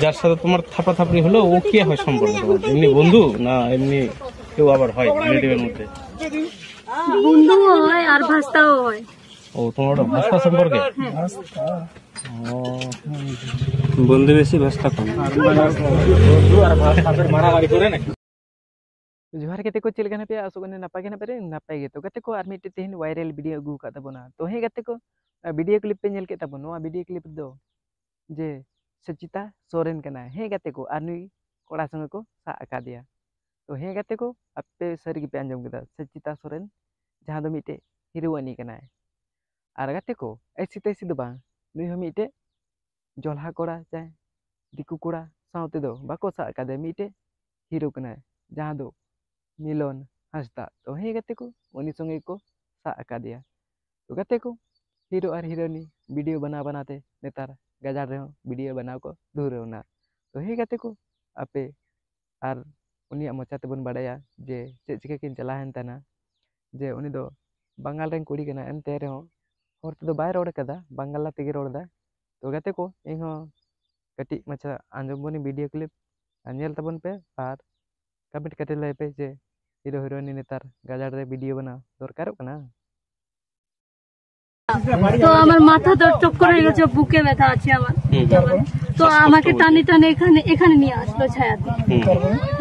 যার সাথে তোমার থাপাথাপড়ি হলো ও কি হয় সম্পর্ক তোমার? এমনি বন্ধু না এমনি কেউ আবার হয় রিলেটিভের মধ্যে? বন্ধু হয় আর ভাস্তাও হয়। ও তোমার ওটা ভাস্তা সম্পর্কে? বন্ধু বেশি ভাস্তা কম। जोहार गते को चल गना पे आसोगने नापाय गना पे नापाय गे तो गते को आर मिटे तेहन वायरल वीडियो अगू का तबना तो हे गते को वीडियो क्लिप पे नेल के तबन नो वीडियो क्लिप दो जे सचिता सोरेन कना हे गते को आनुई कोड़ा संग को सा आका दिया तो हे गते को आपे सरी पे अंजम गदा सचिता सोरेन जहां दो मिटे हिरोइनी कना आर गते को ऐसी तैसी दो बा नुई हम मिटे जोल्हा कोड़ा चाहे दिकु कोड़ा साउते दो बाको सा आका दे मिटे हिरो कना जहां दो मिलन हासदा तो हे गते को उनी संगे को सा आका दिया तो गते को हिरो और हिरोइनी वीडियो बना बनाते नेतार गजार रहे वीडियो बनाव को धुरौना तो हे गते को आपे और उनी मोचाते बन बाड़ाया जे चेक चिका किन चला हेन तना जे उनी दो बंगाल रेन कुड़ी कना एनते रहो हर तो बाय रोड कदा बंगाला तेगे रोडदा तो गते को इहो कटी मचा आंजम बनी वीडियो क्लिप नेल तबन पे और कमेंट कटे लय पे जे हिरो हिरोइनी नेतार गाजार रे वीडियो बना दरकार कना তো আমার মাথা দর্দ চক্কর হয়ে গেছে, বুকে ব্যথা আছে আমার। তো আমাকে টানি টানি এখানে এখানে নিয়ে আসলো ছায়াতে।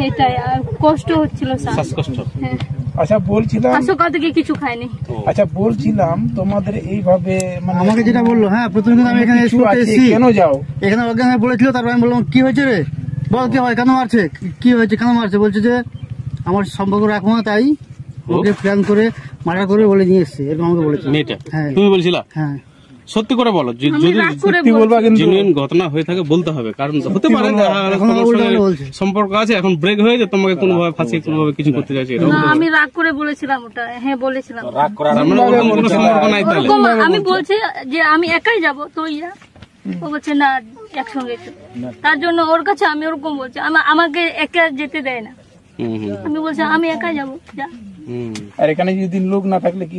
এটাই আর কষ্ট হচ্ছিল শ্বাসকষ্ট। হ্যাঁ আচ্ছা বলছিলাম সকাল থেকে কিছু খাইনি। আচ্ছা বলছিলাম তোমাদের এইভাবে মানে আমাকে যেটা বললো, হ্যাঁ প্রথমে আমি এখানে এসেছি কেন যাও এখানে অজ্ঞান হয়ে বলেছিল, তারপর আমি বললাম কি হয়েছে রে, বল কি হয়, কেন মারছে, কি হয়েছে, কেন মারছে, বলছে যে আমার সম্পর্ক রাখবো না তাই ওকে প্ল্যান করে মার্ডার করে বলে নিয়ে এসছে, এরকম আমাকে বলেছে। মেয়েটা হ্যাঁ তুমি বলছিলা? হ্যাঁ সত্যি করে বলো, যদি সত্যি বলবা কিন্তু জেনুইন ঘটনা হয়ে থাকে বলতে হবে, কারণ হতে পারে সম্পর্ক আছে এখন ব্রেক হয়ে যায়, তোমাকে কোনোভাবে ফাঁসিয়ে কোনোভাবে কিছু করতে চাইছে। না আমি রাগ করে বলেছিলাম ওটা, হ্যাঁ বলেছিলাম। রাগ করা মানে কোনো সম্পর্ক নাই তাহলে? আমি বলছি যে আমি একাই যাব, তো ইয়া ও বলছে না একসঙ্গে, তার জন্য ওর কাছে আমি ওরকম বলছি, আমাকে একা যেতে দেয় না। আমি বলছি আমি একাই যাবো, যা। আর এখানে যদি লোক না থাকলে কি